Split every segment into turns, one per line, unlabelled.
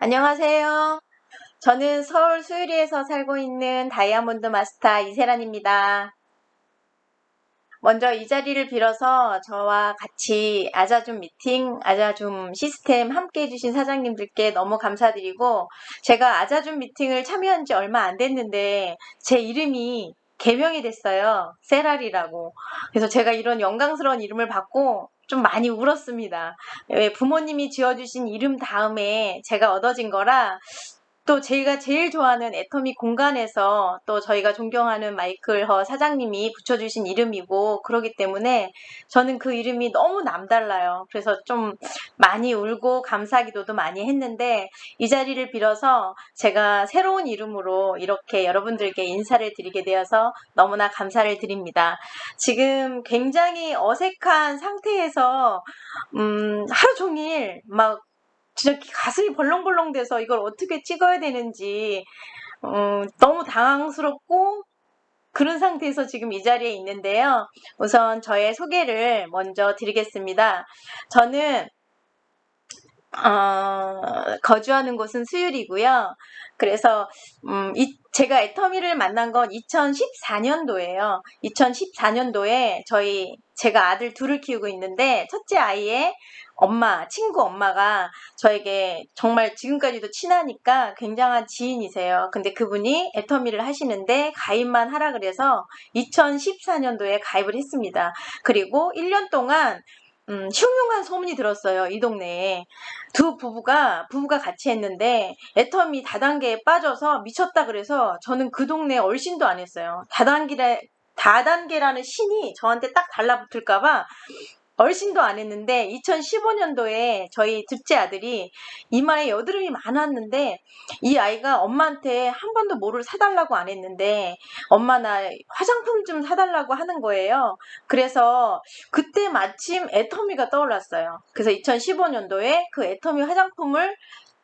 안녕하세요. 저는 서울 수유리에서 살고 있는 다이아몬드 마스터 이세란입니다. 먼저 이 자리를 빌어서 저와 같이 아자줌 미팅, 아자줌 시스템 함께 해주신 사장님들께 너무 감사드리고, 제가 아자줌 미팅을 참여한 지 얼마 안 됐는데 제 이름이 개명이 됐어요. 세랄이라고. 그래서 제가 이런 영광스러운 이름을 받고 좀 많이 울었습니다. 왜 부모님이 지어주신 이름 다음에 제가 얻어진 거라, 또 제가 제일 좋아하는 애터미 공간에서 또 저희가 존경하는 마이클 허 사장님이 붙여주신 이름이고, 그러기 때문에 저는 그 이름이 너무 남달라요. 그래서 좀 많이 울고 감사기도도 많이 했는데, 이 자리를 빌어서 제가 새로운 이름으로 이렇게 여러분들께 인사를 드리게 되어서 너무나 감사를 드립니다. 지금 굉장히 어색한 상태에서 하루 종일 막 진짜 가슴이 벌렁벌렁 돼서 이걸 어떻게 찍어야 되는지 너무 당황스럽고 그런 상태에서 지금 이 자리에 있는데요. 우선 저의 소개를 먼저 드리겠습니다. 저는 거주하는 곳은 수율이고요. 그래서 제가 애터미를 만난 건 2014년도예요. 2014년도에 제가 아들 둘을 키우고 있는데, 첫째 아이의 친구 엄마가 저에게 정말 지금까지도 친하니까 굉장한 지인이세요. 근데 그분이 애터미를 하시는데 가입만 하라 그래서 2014년도에 가입을 했습니다. 그리고 1년 동안 흉흉한 소문이 들었어요. 이 동네에. 부부가 같이 했는데 애터미 다단계에 빠져서 미쳤다 그래서 저는 그 동네에 얼씬도 안 했어요. 다단계라는 신이 저한테 딱 달라붙을까봐 얼씬도 안 했는데, 2015년도에 저희 둘째 아들이 이마에 여드름이 많았는데, 이 아이가 엄마한테 한 번도 뭐를 사달라고 안 했는데 엄마 나 화장품 좀 사달라고 하는 거예요. 그래서 그때 마침 애터미가 떠올랐어요. 그래서 2015년도에 그 애터미 화장품을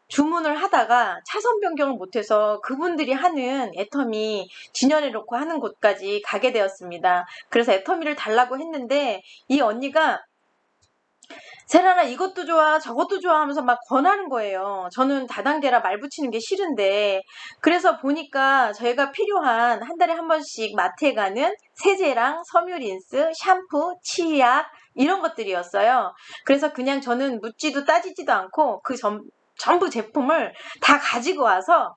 주문을 하다가 차선 변경을 못해서 그분들이 하는 애터미 진열해 놓고 하는 곳까지 가게 되었습니다. 그래서 애터미를 달라고 했는데 이 언니가 세라나 이것도 좋아 저것도 좋아 하면서 막 권하는 거예요. 저는 다단계라 말 붙이는 게 싫은데, 그래서 보니까 저희가 필요한 한 달에 한 번씩 마트에 가는 세제랑 섬유린스, 샴푸, 치약 이런 것들이었어요. 그래서 그냥 저는 묻지도 따지지도 않고 전부 제품을 다 가지고 와서,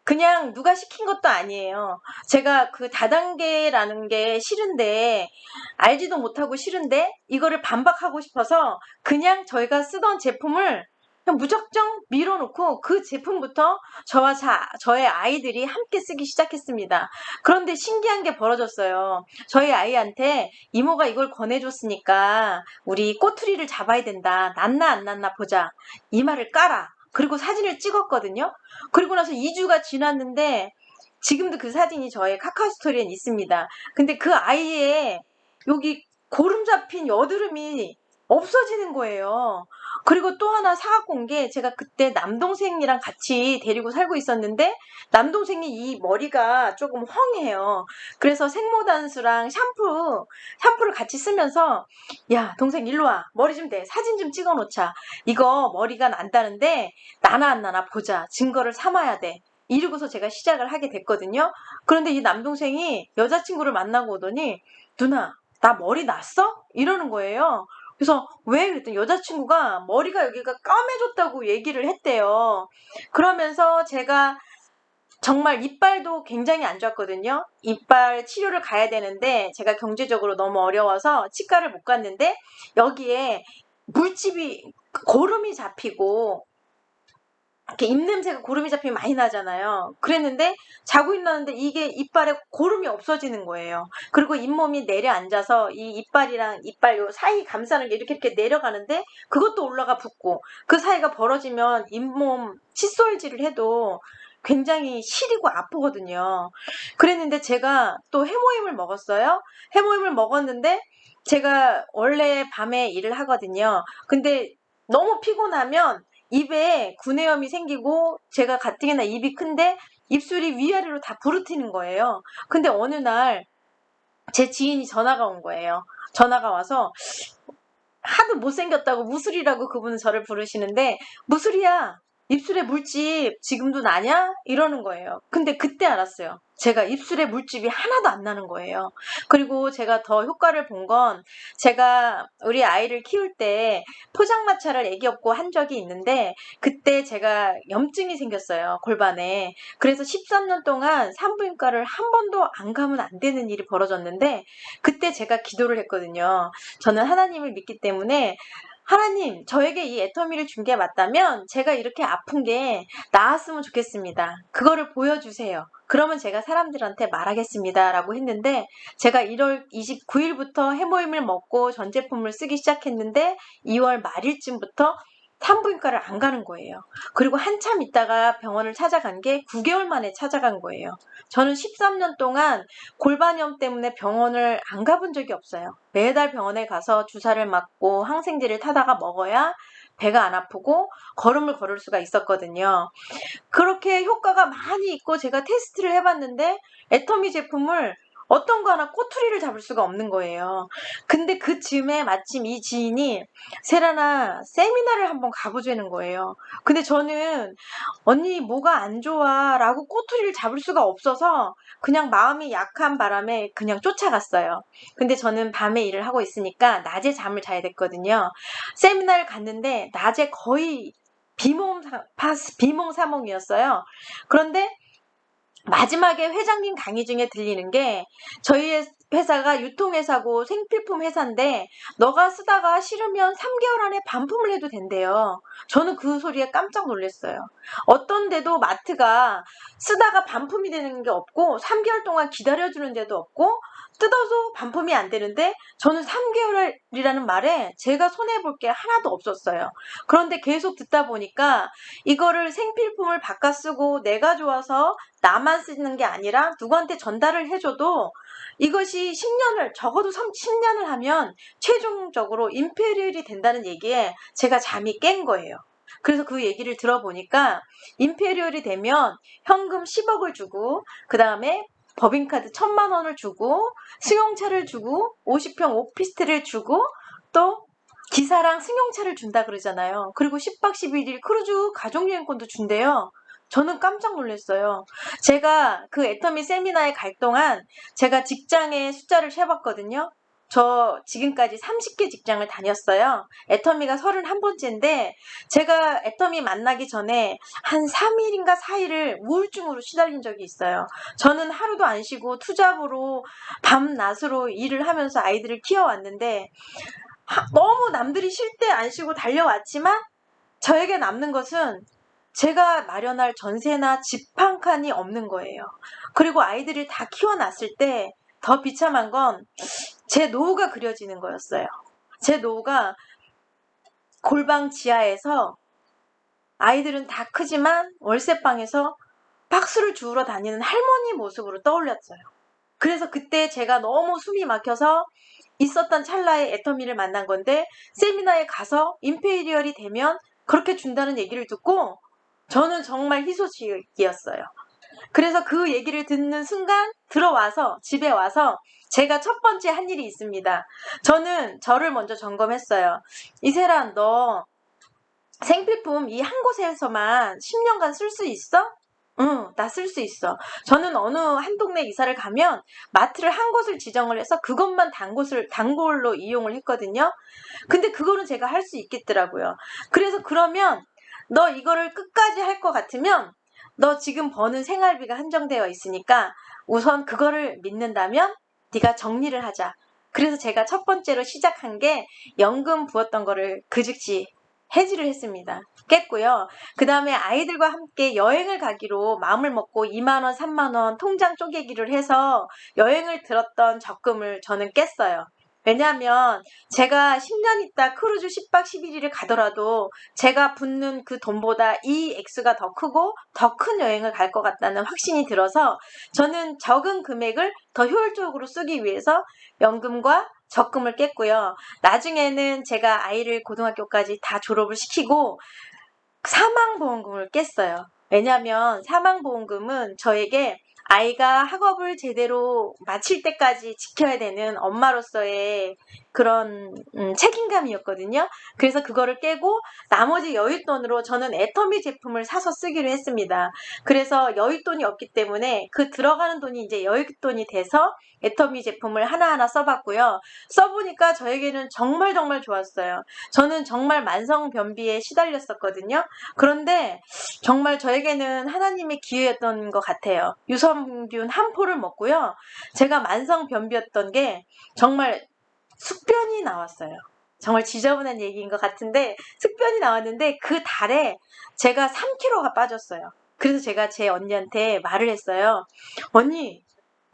그냥 누가 시킨 것도 아니에요. 제가 그 다단계라는 게 싫은데, 알지도 못하고 싫은데 이거를 반박하고 싶어서 그냥 저희가 쓰던 제품을 그냥 무작정 밀어놓고 그 제품부터 저의 아이들이 함께 쓰기 시작했습니다. 그런데 신기한 게 벌어졌어요. 저희 아이한테 이모가 이걸 권해줬으니까 우리 꼬투리를 잡아야 된다. 낫나 안 낫나 보자. 이 말을 깔아. 그리고 사진을 찍었거든요. 그리고 나서 2주가 지났는데 지금도 그 사진이 저의 카카오 스토리엔 있습니다. 근데 그 아이의 여기 고름 잡힌 여드름이 없어지는 거예요. 그리고 또 하나 사갖고 온 게, 제가 그때 남동생이랑 같이 데리고 살고 있었는데 남동생이 이 머리가 조금 헝해요. 그래서 생모단수랑 샴푸를 같이 쓰면서, 야 동생 일로 와, 머리 좀 대, 사진 좀 찍어 놓자, 이거 머리가 난다는데 나나 안 나나 보자, 증거를 삼아야 돼, 이러고서 제가 시작을 하게 됐거든요. 그런데 이 남동생이 여자친구를 만나고 오더니, 누나 나 머리 났어? 이러는 거예요. 그래서 왜? 그랬더니 여자친구가 머리가 여기가 까매졌다고 얘기를 했대요. 그러면서 제가 정말 이빨도 굉장히 안 좋았거든요. 이빨 치료를 가야 되는데 제가 경제적으로 너무 어려워서 치과를 못 갔는데, 여기에 고름이 잡히고 이렇게 입냄새가 고름이 잡히면 많이 나잖아요. 그랬는데 자고 있는데 이게 이빨에 고름이 없어지는 거예요. 그리고 잇몸이 내려앉아서 이 이빨이랑 이빨 요 사이 감싸는 게 이렇게 내려가는데 그것도 올라가 붙고, 그 사이가 벌어지면 잇몸 칫솔질을 해도 굉장히 시리고 아프거든요. 그랬는데 제가 또 해모임을 먹었어요. 해모임을 먹었는데 제가 원래 밤에 일을 하거든요. 근데 너무 피곤하면 입에 구내염이 생기고, 제가 가뜩이나 입이 큰데 입술이 위아래로 다 부르트는 거예요. 근데 어느 날 제 지인이 전화가 온 거예요. 전화가 와서 하도 못생겼다고 무술이라고 그분은 저를 부르시는데, 무술이야, 입술에 물집 지금도 나냐? 이러는 거예요. 근데 그때 알았어요. 제가 입술에 물집이 하나도 안 나는 거예요. 그리고 제가 더 효과를 본 건 제가 우리 아이를 키울 때 포장마차를 애기 없고 한 적이 있는데 그때 제가 염증이 생겼어요. 골반에. 그래서 13년 동안 산부인과를 한 번도 안 가면 안 되는 일이 벌어졌는데 그때 제가 기도를 했거든요. 저는 하나님을 믿기 때문에 하나님, 저에게 이 애터미를 준 게 맞다면 제가 이렇게 아픈 게 나았으면 좋겠습니다. 그거를 보여주세요. 그러면 제가 사람들한테 말하겠습니다. 라고 했는데 제가 1월 29일부터 해모임을 먹고 전 제품을 쓰기 시작했는데 2월 말일쯤부터 산부인과를 안 가는 거예요. 그리고 한참 있다가 병원을 찾아간 게 9개월 만에 찾아간 거예요. 저는 13년 동안 골반염 때문에 병원을 안 가본 적이 없어요. 매달 병원에 가서 주사를 맞고 항생제를 타다가 먹어야 배가 안 아프고 걸음을 걸을 수가 있었거든요. 그렇게 효과가 많이 있고 제가 테스트를 해봤는데 애터미 제품을 어떤 거 하나 꼬투리를 잡을 수가 없는 거예요. 근데 그 즈음에 마침 이 지인이 세라나 세미나를 한번 가보자는 거예요. 근데 저는 언니 뭐가 안 좋아 라고 꼬투리를 잡을 수가 없어서 그냥 마음이 약한 바람에 그냥 쫓아갔어요. 근데 저는 밤에 일을 하고 있으니까 낮에 잠을 자야 됐거든요. 세미나를 갔는데 낮에 거의 비몽사몽이었어요. 그런데 마지막에 회장님 강의 중에 들리는 게 저희 회사가 유통회사고 생필품 회사인데 너가 쓰다가 싫으면 3개월 안에 반품을 해도 된대요. 저는 그 소리에 깜짝 놀랐어요. 어떤 데도 마트가 쓰다가 반품이 되는 게 없고 3개월 동안 기다려주는 데도 없고 뜯어서 반품이 안 되는데 저는 3개월이라는 말에 제가 손해볼 게 하나도 없었어요. 그런데 계속 듣다 보니까 이거를 생필품을 바꿔 쓰고 내가 좋아서 나만 쓰는 게 아니라 누구한테 전달을 해줘도 이것이 10년을 적어도 10년을 하면 최종적으로 임페리얼이 된다는 얘기에 제가 잠이 깬 거예요. 그래서 그 얘기를 들어보니까 임페리얼이 되면 현금 10억을 주고 그 다음에 법인카드 1,000만 원을 주고 승용차를 주고 50평 오피스텔을 주고 또 기사랑 승용차를 준다 그러잖아요. 그리고 10박 11일 크루즈 가족여행권도 준대요. 저는 깜짝 놀랐어요. 제가 그 애터미 세미나에 갈 동안 제가 직장의 숫자를 세봤거든요. 저 지금까지 30개 직장을 다녔어요. 애터미가 31번째인데 제가 애터미 만나기 전에 한 3일인가 4일을 우울증으로 시달린 적이 있어요. 저는 하루도 안 쉬고 투잡으로 밤낮으로 일을 하면서 아이들을 키워왔는데 너무 남들이 쉴 때 안 쉬고 달려왔지만 저에게 남는 것은 제가 마련할 전세나 집 한 칸이 없는 거예요. 그리고 아이들을 다 키워놨을 때 더 비참한 건 제 노후가 그려지는 거였어요. 제 노후가 골방 지하에서 아이들은 다 크지만 월세방에서 박수를 주우러 다니는 할머니 모습으로 떠올렸어요. 그래서 그때 제가 너무 숨이 막혀서 있었던 찰나에 애터미를 만난 건데 세미나에 가서 임페리얼이 되면 그렇게 준다는 얘기를 듣고 저는 정말 희소식이었어요. 그래서 그 얘기를 듣는 순간 들어와서 집에 와서 제가 첫 번째 한 일이 있습니다. 저는 저를 먼저 점검했어요. 이세란 너 생필품 이 한 곳에서만 10년간 쓸 수 있어? 응, 나 쓸 수 있어. 저는 어느 한 동네 이사를 가면 마트를 한 곳을 지정을 해서 그것만 단골로 이용을 했거든요. 근데 그거는 제가 할 수 있겠더라고요. 그래서 그러면 너 이거를 끝까지 할 것 같으면 너 지금 버는 생활비가 한정되어 있으니까 우선 그거를 믿는다면 네가 정리를 하자. 그래서 제가 첫 번째로 시작한 게 연금 부었던 거를 그 즉시 해지를 했습니다. 깼고요. 그 다음에 아이들과 함께 여행을 가기로 마음을 먹고 2만 원, 3만 원 통장 쪼개기를 해서 여행을 들었던 적금을 저는 깼어요. 왜냐하면 제가 10년 있다 크루즈 10박 11일을 가더라도 제가 붓는 그 돈보다 이 액수가 더 크고 더 큰 여행을 갈 것 같다는 확신이 들어서 저는 적은 금액을 더 효율적으로 쓰기 위해서 연금과 적금을 깼고요. 나중에는 제가 아이를 고등학교까지 다 졸업을 시키고 사망보험금을 깼어요. 왜냐하면 사망보험금은 저에게 아이가 학업을 제대로 마칠 때까지 지켜야 되는 엄마로서의 그런 책임감이었거든요. 그래서 그거를 깨고 나머지 여윳돈으로 저는 애터미 제품을 사서 쓰기로 했습니다. 그래서 여윳돈이 없기 때문에 그 들어가는 돈이 이제 여윳돈이 돼서 애터미 제품을 하나하나 써봤고요. 써보니까 저에게는 정말 정말 좋았어요. 저는 정말 만성변비에 시달렸었거든요. 그런데 정말 저에게는 하나님의 기회였던 것 같아요. 유산균 한 포를 먹고요. 제가 만성변비였던 게 정말 숙변이 나왔어요. 정말 지저분한 얘기인 것 같은데 숙변이 나왔는데 그 달에 제가 3kg가 빠졌어요. 그래서 제가 제 언니한테 말을 했어요. 언니,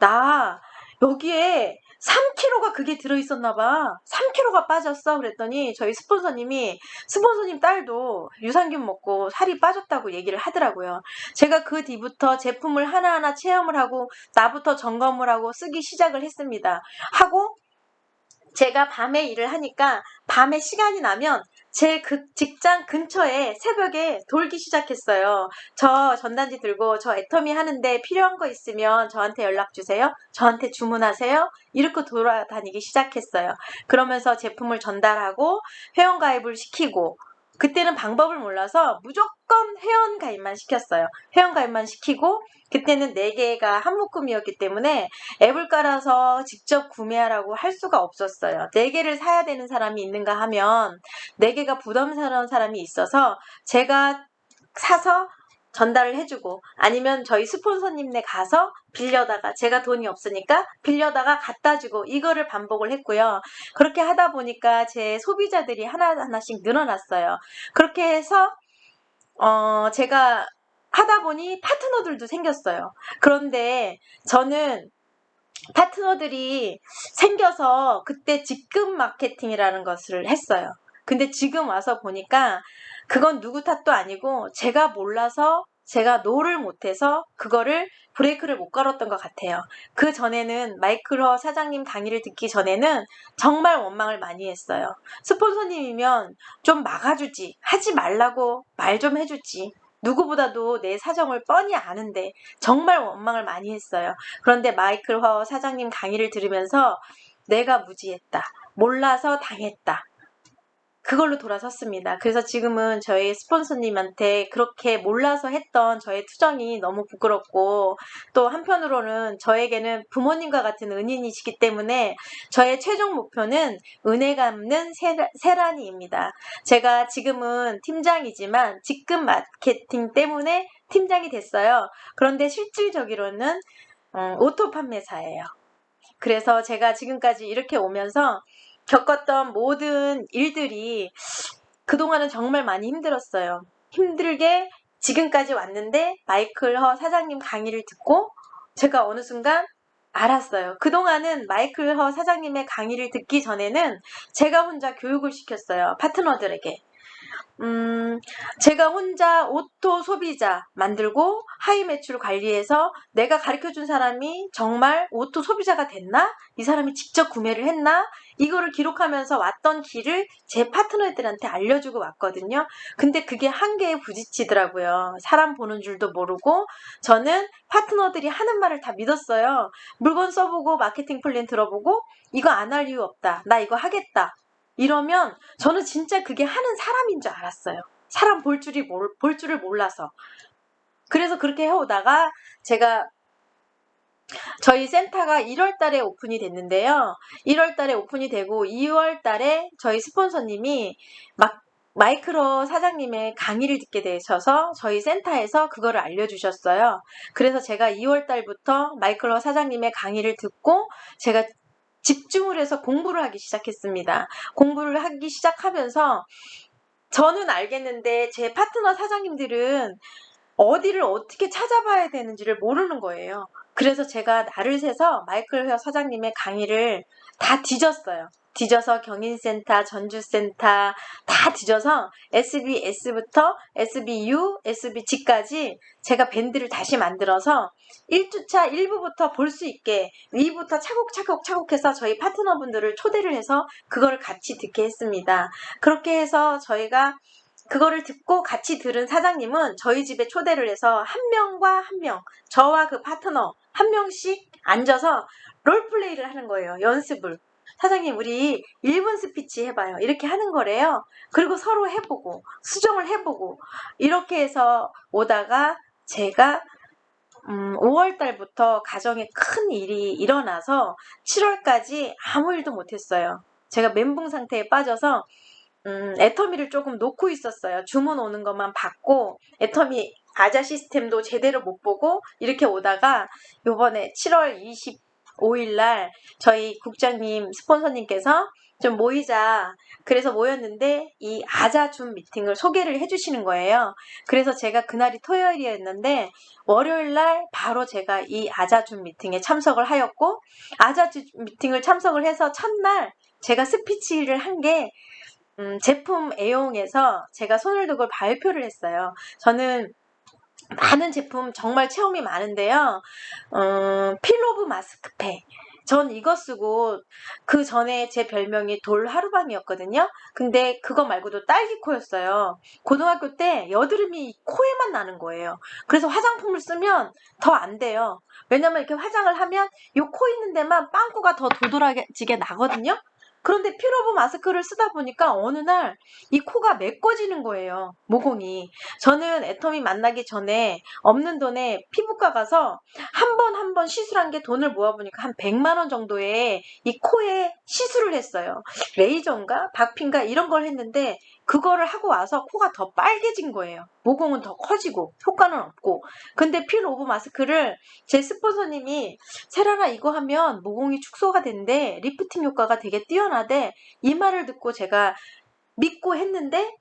나 여기에 3kg가 그게 들어있었나 봐. 3kg가 빠졌어. 그랬더니 저희 스폰서님 딸도 유산균 먹고 살이 빠졌다고 얘기를 하더라고요. 제가 그 뒤부터 제품을 하나하나 체험을 하고 나부터 점검을 하고 쓰기 시작을 했습니다. 하고 제가 밤에 일을 하니까 밤에 시간이 나면 제 직장 근처에 새벽에 돌기 시작했어요. 저 전단지 들고 저 애터미 하는데 필요한 거 있으면 저한테 연락 주세요. 저한테 주문하세요. 이렇게 돌아다니기 시작했어요. 그러면서 제품을 전달하고 회원가입을 시키고 그때는 방법을 몰라서 무조건 회원가입만 시켰어요. 회원가입만 시키고 그때는 4개가 한 묶음이었기 때문에 앱을 깔아서 직접 구매하라고 할 수가 없었어요. 4개를 사야 되는 사람이 있는가 하면 4개가 부담스러운 사람이 있어서 제가 사서 전달을 해주고 아니면 저희 스폰서님네 가서 빌려다가 제가 돈이 없으니까 빌려다가 갖다 주고 이거를 반복을 했고요. 그렇게 하다 보니까 제 소비자들이 하나하나씩 늘어났어요. 그렇게 해서 제가 하다 보니 파트너들도 생겼어요. 그런데 저는 파트너들이 생겨서 그때 직급 마케팅이라는 것을 했어요. 근데 지금 와서 보니까 그건 누구 탓도 아니고 제가 몰라서 제가 노를 못해서 그거를 브레이크를 못 걸었던 것 같아요. 그 전에는 마이클 사장님 강의를 듣기 전에는 정말 원망을 많이 했어요. 스폰서님이면 좀 막아주지, 하지 말라고 말 좀 해주지. 누구보다도 내 사정을 뻔히 아는데 정말 원망을 많이 했어요. 그런데 마이클 사장님 강의를 들으면서 내가 무지했다. 몰라서 당했다. 그걸로 돌아섰습니다. 그래서 지금은 저희 스폰서님한테 그렇게 몰라서 했던 저의 투정이 너무 부끄럽고 또 한편으로는 저에게는 부모님과 같은 은인이시기 때문에 저의 최종 목표는 은혜 갚는 세란이입니다. 제가 지금은 팀장이지만 직급 마케팅 때문에 팀장이 됐어요. 그런데 실질적으로는 오토 판매사예요. 그래서 제가 지금까지 이렇게 오면서 겪었던 모든 일들이 그동안은 정말 많이 힘들었어요. 힘들게 지금까지 왔는데 마이클 사장님 강의를 듣고 제가 어느 순간 알았어요. 그동안은 마이클 사장님의 강의를 듣기 전에는 제가 혼자 교육을 시켰어요. 파트너들에게. 제가 혼자 오토 소비자 만들고 하이 매출 관리해서 내가 가르쳐준 사람이 정말 오토 소비자가 됐나? 이 사람이 직접 구매를 했나? 이거를 기록하면서 왔던 길을 제 파트너들한테 알려주고 왔거든요. 근데 그게 한계에 부딪히더라고요. 사람 보는 줄도 모르고 저는 파트너들이 하는 말을 다 믿었어요. 물건 써보고 마케팅 플랜 들어보고 이거 안 할 이유 없다. 나 이거 하겠다. 이러면 저는 진짜 그게 하는 사람인 줄 알았어요. 사람 볼 줄을 몰라서. 그래서 그렇게 해오다가 제가 저희 센터가 1월 달에 오픈이 됐는데요. 1월 달에 오픈이 되고 2월 달에 저희 스폰서님이 마이크로 사장님의 강의를 듣게 되셔서 저희 센터에서 그거를 알려주셨어요. 그래서 제가 2월 달부터 마이크로 사장님의 강의를 듣고 제가 집중을 해서 공부를 하기 시작했습니다. 공부를 하기 시작하면서 저는 알겠는데 제 파트너 사장님들은 어디를 어떻게 찾아봐야 되는지를 모르는 거예요. 그래서 제가 날을 새서 마이클 사장님의 강의를 다 뒤졌어요. 뒤져서 경인센터, 전주센터 다 뒤져서 SBS부터 SBU, SBG까지 제가 밴드를 다시 만들어서 1주차 1부부터 볼 수 있게 2부터 차곡차곡 해서 저희 파트너분들을 초대를 해서 그거를 같이 듣게 했습니다. 그렇게 해서 저희가 그거를 듣고 같이 들은 사장님은 저희 집에 초대를 해서 한 명과 한 명, 저와 그 파트너 한 명씩 앉아서 롤플레이를 하는 거예요. 연습을. 사장님 우리 1분 스피치 해봐요. 이렇게 하는 거래요. 그리고 서로 해보고 수정을 해보고 이렇게 해서 오다가 제가 5월 달부터 가정에 큰 일이 일어나서 7월까지 아무 일도 못했어요. 제가 멘붕 상태에 빠져서 애터미를 조금 놓고 있었어요. 주문 오는 것만 받고 애터미 아자 시스템도 제대로 못 보고 이렇게 오다가 요번에 7월 25일 날 저희 국장님 스폰서님께서 좀 모이자. 그래서 모였는데 이 아자 줌 미팅을 소개를 해주시는 거예요. 그래서 제가 그날이 토요일이었는데 월요일 날 바로 제가 이 아자 줌 미팅에 참석을 하였고 아자 줌 미팅을 참석을 해서 첫날 제가 스피치를 한게 제품 애용에서 제가 손을 두고 발표를 했어요. 저는 많은 제품 정말 체험이 많은데요. 필로브 마스크팩. 전 이거 쓰고 그 전에 제 별명이 돌 하루방이었거든요. 근데 그거 말고도 딸기코였어요. 고등학교 때 여드름이 코에만 나는 거예요. 그래서 화장품을 쓰면 더 안 돼요. 왜냐면 이렇게 화장을 하면 이 코 있는 데만 빵꾸가 더 도드라지게 나거든요. 그런데 필로브 마스크를 쓰다 보니까 어느 날 이 코가 메꿔지는 거예요. 모공이. 저는 애터미 만나기 전에 없는 돈에 피부과 가서 한 번 시술한 게 돈을 모아보니까 한 100만 원 정도의 이 코에 시술을 했어요. 레이저인가 박핀가 이런 걸 했는데 그거를 하고 와서 코가 더 빨개진 거예요. 모공은 더 커지고 효과는 없고. 근데 필 오브 마스크를 제 스폰서님이 세라나 이거 하면 모공이 축소가 된대. 리프팅 효과가 되게 뛰어나대. 이 말을 듣고 제가 믿고 했는데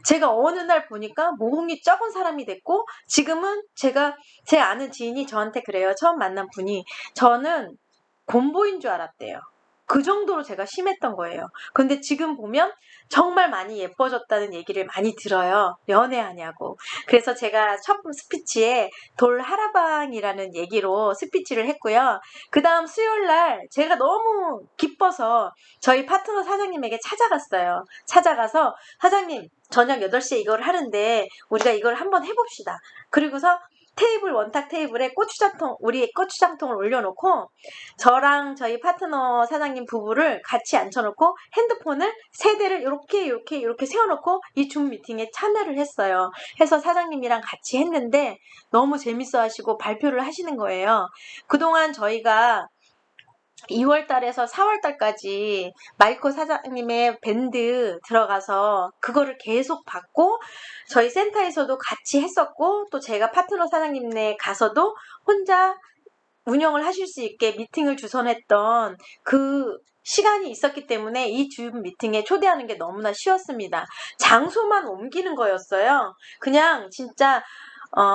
제가 어느 날 보니까 모공이 적은 사람이 됐고 지금은 제가 제 아는 지인이 저한테 그래요. 처음 만난 분이 저는 곰보인 줄 알았대요. 그 정도로 제가 심했던 거예요. 근데 지금 보면 정말 많이 예뻐졌다는 얘기를 많이 들어요. 연애하냐고. 그래서 제가 첫 스피치에 돌 하라방이라는 얘기로 스피치를 했고요. 그 다음 수요일 날 제가 너무 기뻐서 저희 파트너 사장님에게 찾아갔어요. 찾아가서 사장님 저녁 8시에 이걸 하는데 우리가 이걸 한번 해봅시다. 그리고서 테이블 원탁 테이블에 우리 고추장통을 올려놓고 저랑 저희 파트너 사장님 부부를 같이 앉혀놓고 핸드폰을 세 대를 이렇게 세워놓고 이 줌 미팅에 참여를 했어요. 해서 사장님이랑 같이 했는데 너무 재밌어 하시고 발표를 하시는 거예요. 그동안 저희가 2월 달에서 4월 달까지 마이코 사장님의 밴드 들어가서 그거를 계속 받고 저희 센터에서도 같이 했었고 또 제가 파트너 사장님네 가서도 혼자 운영을 하실 수 있게 미팅을 주선했던 그 시간이 있었기 때문에 이 줌 미팅에 초대하는 게 너무나 쉬웠습니다. 장소만 옮기는 거였어요. 그냥 진짜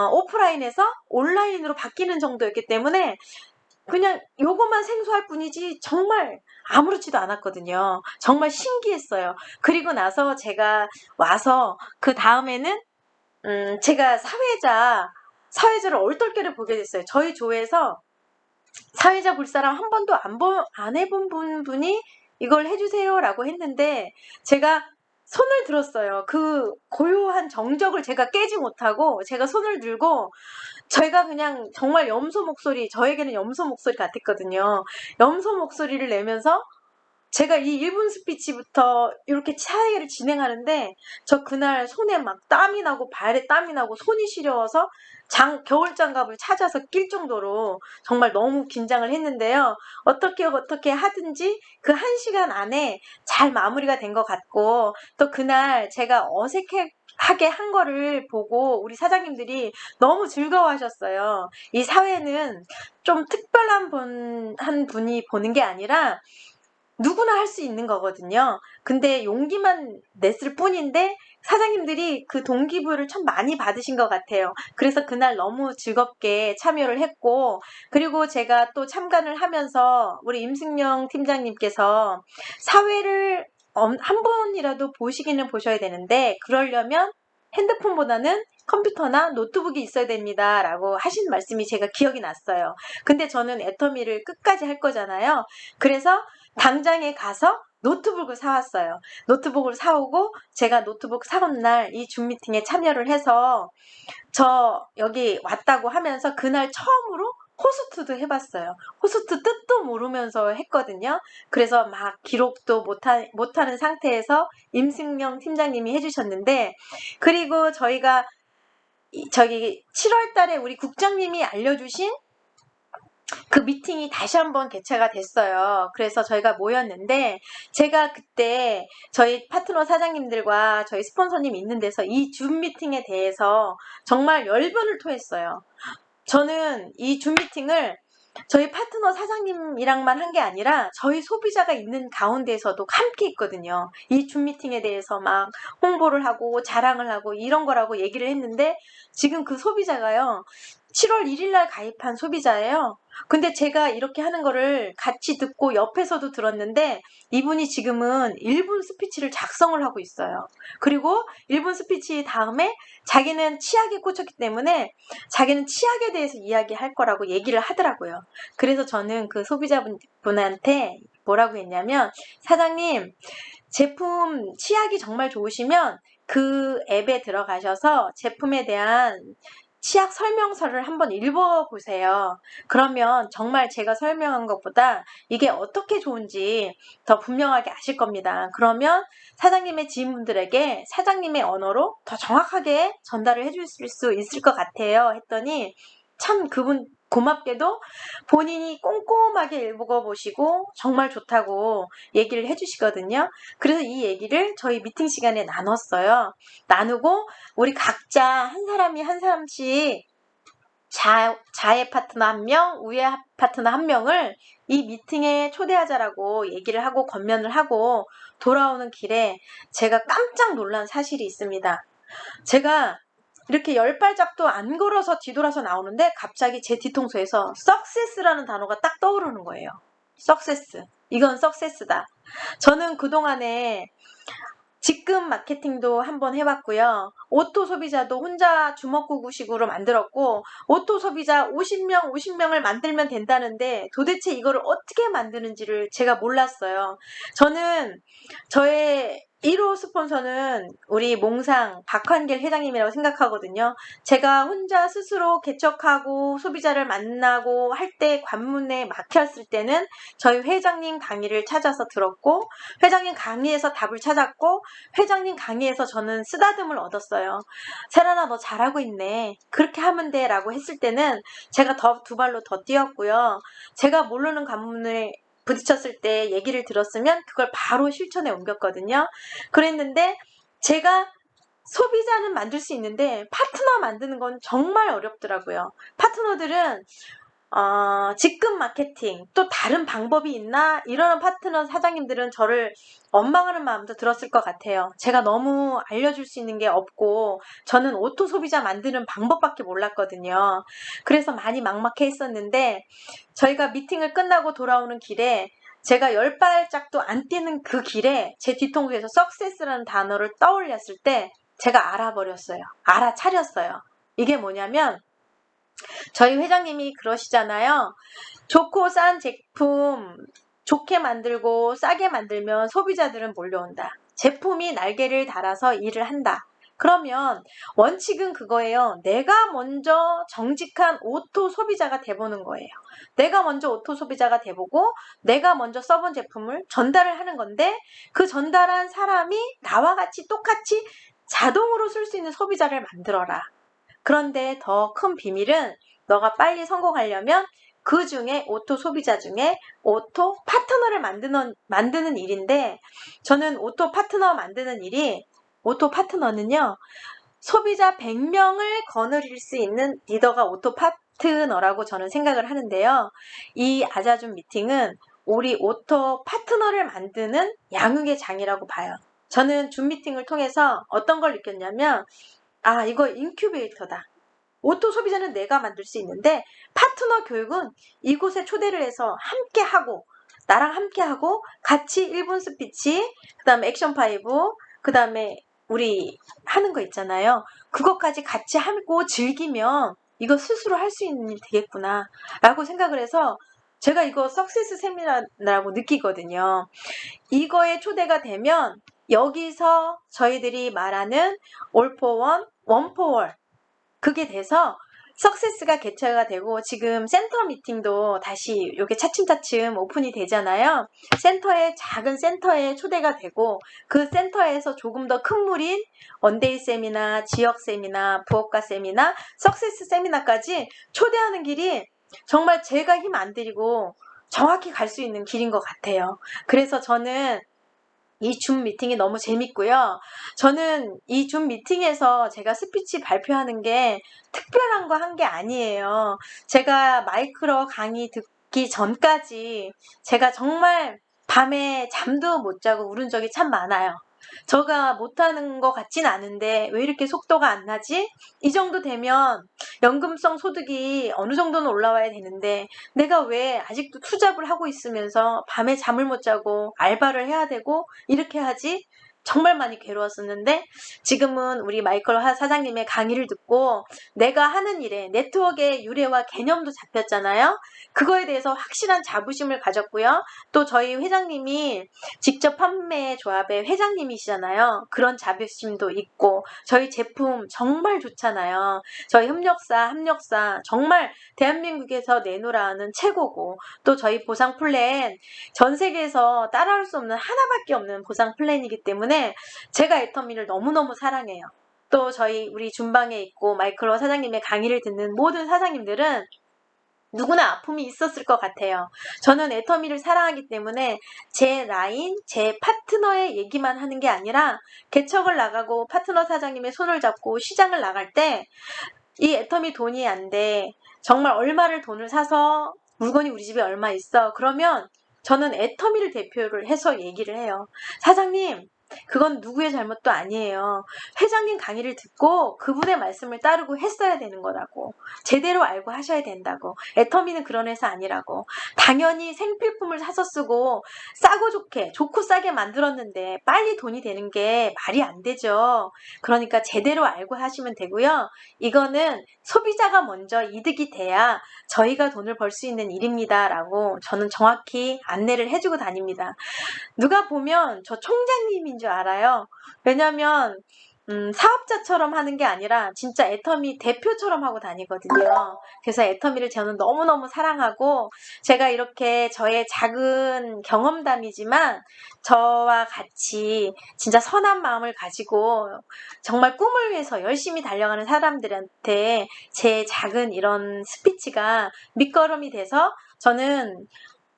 오프라인에서 온라인으로 바뀌는 정도였기 때문에 그냥 요것만 생소할 뿐이지 정말 아무렇지도 않았거든요. 정말 신기했어요. 그리고 나서 제가 와서 그 다음에는 제가 사회자를 얼떨결에 보게 됐어요. 저희 조에서 사회자 볼 사람 한 번도 안 해본 분이 이걸 해주세요라고 했는데 제가 손을 들었어요. 그 고요한 정적을 제가 깨지 못하고 제가 손을 들고 저희가 그냥 정말 염소 목소리, 저에게는 염소 목소리 같았거든요. 염소 목소리를 내면서 제가 이 1분 스피치부터 이렇게 차이를 진행하는데 저 그날 손에 막 땀이 나고 발에 땀이 나고 손이 시려워서 겨울 장갑을 찾아서 낄 정도로 정말 너무 긴장을 했는데요. 어떻게 하든지 그 1시간 안에 잘 마무리가 된 것 같고 또 그날 제가 어색하게 한 거를 보고 우리 사장님들이 너무 즐거워하셨어요. 이 사회는 좀 특별한 한 분이 보는 게 아니라 누구나 할 수 있는 거거든요. 근데 용기만 냈을 뿐인데 사장님들이 그 동기부여를 참 많이 받으신 것 같아요. 그래서 그날 너무 즐겁게 참여를 했고 그리고 제가 또 참관을 하면서 우리 임승영 팀장님께서 사회를 한 번이라도 보시기는 보셔야 되는데 그러려면 핸드폰보다는 컴퓨터나 노트북이 있어야 됩니다. 라고 하신 말씀이 제가 기억이 났어요. 근데 저는 애터미를 끝까지 할 거잖아요. 그래서 당장에 가서 노트북을 사왔어요. 노트북을 사오고 제가 노트북 사온 날 이 줌 미팅에 참여를 해서 저 여기 왔다고 하면서 그날 처음으로 호스트도 해봤어요. 호스트 뜻도 모르면서 했거든요. 그래서 막 기록도 못하는 상태에서 임승영 팀장님이 해주셨는데, 그리고 저희가 저기 7월 달에 우리 국장님이 알려주신 그 미팅이 다시 한번 개최가 됐어요. 그래서 저희가 모였는데, 제가 그때 저희 파트너 사장님들과 저희 스폰서님 있는 데서 이 줌 미팅에 대해서 정말 열변을 토했어요. 저는 이 줌 미팅을 저희 파트너 사장님이랑만 한 게 아니라 저희 소비자가 있는 가운데에서도 함께 있거든요. 이 줌 미팅에 대해서 막 홍보를 하고 자랑을 하고 이런 거라고 얘기를 했는데, 지금 그 소비자가요, 7월 1일 날 가입한 소비자예요. 근데 제가 이렇게 하는 거를 같이 듣고 옆에서도 들었는데, 이분이 지금은 1분 스피치를 작성을 하고 있어요. 그리고 1분 스피치 다음에 자기는 치약에 꽂혔기 때문에 자기는 치약에 대해서 이야기할 거라고 얘기를 하더라고요. 그래서 저는 그 소비자분한테 뭐라고 했냐면, 사장님, 제품 치약이 정말 좋으시면 그 앱에 들어가셔서 제품에 대한 치약 설명서를 한번 읽어보세요. 그러면 정말 제가 설명한 것보다 이게 어떻게 좋은지 더 분명하게 아실 겁니다. 그러면 사장님의 지인분들에게 사장님의 언어로 더 정확하게 전달을 해주실 수 있을 것 같아요. 했더니 참 그분 고맙게도 본인이 꼼꼼하게 읽어보시고 정말 좋다고 얘기를 해주시거든요. 그래서 이 얘기를 저희 미팅 시간에 나눴어요. 나누고 우리 각자 한 사람이 한 사람씩 자의 파트너 한 명, 우의 파트너 한 명을 이 미팅에 초대하자라고 얘기를 하고 건면을 하고 돌아오는 길에 제가 깜짝 놀란 사실이 있습니다. 제가 이렇게 10발짝도 안 걸어서 뒤돌아서 나오는데 갑자기 제 뒤통수에서 석세스라는 단어가 딱 떠오르는 거예요. 석세스. 이건 석세스다. 저는 그동안에 직급 마케팅도 한번 해봤고요. 오토 소비자도 혼자 주먹구구식으로 만들었고, 오토 소비자 50명을 만들면 된다는데 도대체 이거를 어떻게 만드는지를 제가 몰랐어요. 저는 저의 1호 스폰서는 우리 몽상 박환길 회장님이라고 생각하거든요. 제가 혼자 스스로 개척하고 소비자를 만나고 할 때 관문에 막혔을 때는 저희 회장님 강의를 찾아서 들었고, 회장님 강의에서 답을 찾았고, 회장님 강의에서 저는 쓰다듬을 얻었어요. 세란아, 너 잘하고 있네. 그렇게 하면 돼 라고 했을 때는 제가 두 발로 더 뛰었고요. 제가 모르는 관문을 부딪혔을 때 얘기를 들었으면 그걸 바로 실천에 옮겼거든요. 그랬는데 제가 소비자는 만들 수 있는데 파트너 만드는 건 정말 어렵더라고요. 파트너들은 직급 마케팅 또 다른 방법이 있나? 이러는 파트너 사장님들은 저를 원망하는 마음도 들었을 것 같아요. 제가 너무 알려줄 수 있는 게 없고 저는 오토 소비자 만드는 방법밖에 몰랐거든요. 그래서 많이 막막해 했었는데, 저희가 미팅을 끝나고 돌아오는 길에 제가 10발짝도 안 뛰는 그 길에 제 뒤통수에서 석세스라는 단어를 떠올렸을 때 제가 알아버렸어요. 알아차렸어요. 이게 뭐냐면, 저희 회장님이 그러시잖아요. 좋고 싼 제품 좋게 만들고 싸게 만들면 소비자들은 몰려온다. 제품이 날개를 달아서 일을 한다. 그러면 원칙은 그거예요. 내가 먼저 정직한 오토 소비자가 돼보는 거예요. 내가 먼저 오토 소비자가 돼보고 내가 먼저 써본 제품을 전달을 하는 건데, 그 전달한 사람이 나와 같이 똑같이 자동으로 쓸 수 있는 소비자를 만들어라. 그런데 더 큰 비밀은 너가 빨리 성공하려면 그 중에 오토 소비자 중에 오토 파트너를 만드는 일인데, 저는 오토 파트너 만드는 일이, 오토 파트너는요, 소비자 100명을 거느릴 수 있는 리더가 오토 파트너라고 저는 생각을 하는데요. 이 아자줌 미팅은 우리 오토 파트너를 만드는 양육의 장이라고 봐요. 저는 줌 미팅을 통해서 어떤 걸 느꼈냐면, 이거 인큐베이터다. 오토 소비자는 내가 만들 수 있는데 파트너 교육은 이곳에 초대를 해서 함께하고, 나랑 함께하고 같이 1분 스피치, 그 다음에 액션 5, 그 다음에 우리 하는 거 있잖아요. 그것까지 같이 하고 즐기면 이거 스스로 할 수 있는 일이 되겠구나 라고 생각을 해서 제가 이거 석세스 세미나라고 느끼거든요. 이거에 초대가 되면 여기서 저희들이 말하는 all for one, one for all, 그게 돼서 석세스가 개최가 되고 지금 센터 미팅도 다시 요게 차츰차츰 오픈이 되잖아요. 작은 센터에 초대가 되고 그 센터에서 조금 더 큰 무리인 원데이 세미나, 지역 세미나, 부업가 세미나, 석세스 세미나까지 초대하는 길이 정말 제가 힘 안 들이고 정확히 갈 수 있는 길인 것 같아요. 그래서 저는 이 줌 미팅이 너무 재밌고요. 저는 이 줌 미팅에서 제가 스피치 발표하는 게 특별한 거 한 게 아니에요. 제가 마이크로 강의 듣기 전까지 제가 정말 밤에 잠도 못 자고 울은 적이 참 많아요. 제가 못하는 것 같진 않은데 왜 이렇게 속도가 안 나지? 이 정도 되면 연금성 소득이 어느 정도는 올라와야 되는데 내가 왜 아직도 투잡을 하고 있으면서 밤에 잠을 못 자고 알바를 해야 되고 이렇게 하지? 정말 많이 괴로웠었는데 지금은 우리 마이클 사장님의 강의를 듣고 내가 하는 일에 네트워크의 유래와 개념도 잡혔잖아요. 그거에 대해서 확실한 자부심을 가졌고요. 또 저희 회장님이 직접 판매 조합의 회장님이시잖아요. 그런 자부심도 있고 저희 제품 정말 좋잖아요. 저희 협력사 정말 대한민국에서 내놓으라는 최고고 또 저희 보상 플랜 전 세계에서 따라올 수 없는 하나밖에 없는 보상 플랜이기 때문에 제가 애터미를 너무너무 사랑해요. 또 우리 준방에 있고 마이클로 사장님의 강의를 듣는 모든 사장님들은 누구나 아픔이 있었을 것 같아요. 저는 애터미를 사랑하기 때문에 제 라인, 제 파트너의 얘기만 하는 게 아니라 개척을 나가고 파트너 사장님의 손을 잡고 시장을 나갈 때 이 애터미 돈이 안 돼. 정말 얼마를 돈을 사서 물건이 우리 집에 얼마 있어. 그러면 저는 애터미를 대표를 해서 얘기를 해요. 사장님, 그건 누구의 잘못도 아니에요. 회장님 강의를 듣고 그분의 말씀을 따르고 했어야 되는 거라고. 제대로 알고 하셔야 된다고. 애터미는 그런 회사 아니라고. 당연히 생필품을 사서 쓰고 싸고 좋고 싸게 만들었는데 빨리 돈이 되는 게 말이 안 되죠. 그러니까 제대로 알고 하시면 되고요. 이거는 소비자가 먼저 이득이 돼야 저희가 돈을 벌 수 있는 일입니다. 라고 저는 정확히 안내를 해주고 다닙니다. 누가 보면 저 총장님인 줄 알아요. 왜냐면 사업자처럼 하는 게 아니라 진짜 애터미 대표처럼 하고 다니거든요. 그래서 애터미를 저는 너무너무 사랑하고 제가 이렇게 저의 작은 경험담이지만 저와 같이 진짜 선한 마음을 가지고 정말 꿈을 위해서 열심히 달려가는 사람들한테 제 작은 이런 스피치가 밑거름이 돼서 저는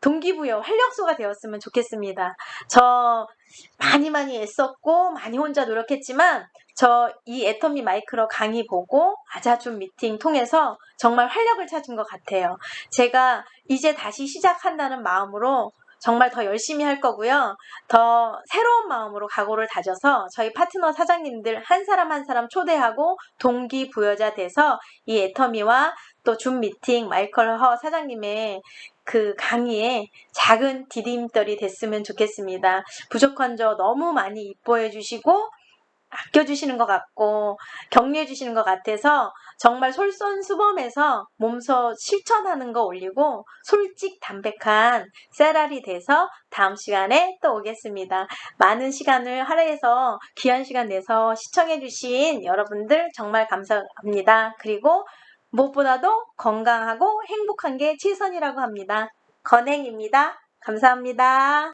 동기부여, 활력소가 되었으면 좋겠습니다. 저 많이 애썼고 많이 혼자 노력했지만 저 이 애터미 마이크로 강의 보고 아자줌 미팅 통해서 정말 활력을 찾은 것 같아요. 제가 이제 다시 시작한다는 마음으로 정말 더 열심히 할 거고요. 더 새로운 마음으로 각오를 다져서 저희 파트너 사장님들 한 사람 한 사람 초대하고 동기부여자 돼서 이 애터미와 또 줌 미팅 마이클 허 사장님의 그 강의에 작은 디딤돌이 됐으면 좋겠습니다. 부족한 저 너무 많이 이뻐해 주시고 아껴주시는 것 같고 격려해 주시는 것 같아서 정말 솔선수범해서 몸소 실천하는 거 올리고 솔직 담백한 쌀알이 돼서 다음 시간에 또 오겠습니다. 많은 시간을 할애해서 귀한 시간 내서 시청해 주신 여러분들 정말 감사합니다. 그리고 무엇보다도 건강하고 행복한 게 최선이라고 합니다. 건행입니다. 감사합니다.